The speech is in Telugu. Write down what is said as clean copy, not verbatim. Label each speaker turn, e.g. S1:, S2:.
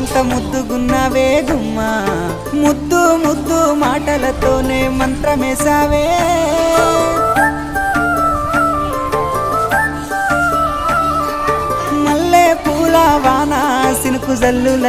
S1: ఎంత ముద్దుగున్నావే గుమ్మా ముద్దు ముద్దు మాటలతోనే మంత్రమేసావే మల్లె పూల వాన సినుకు జల్లుల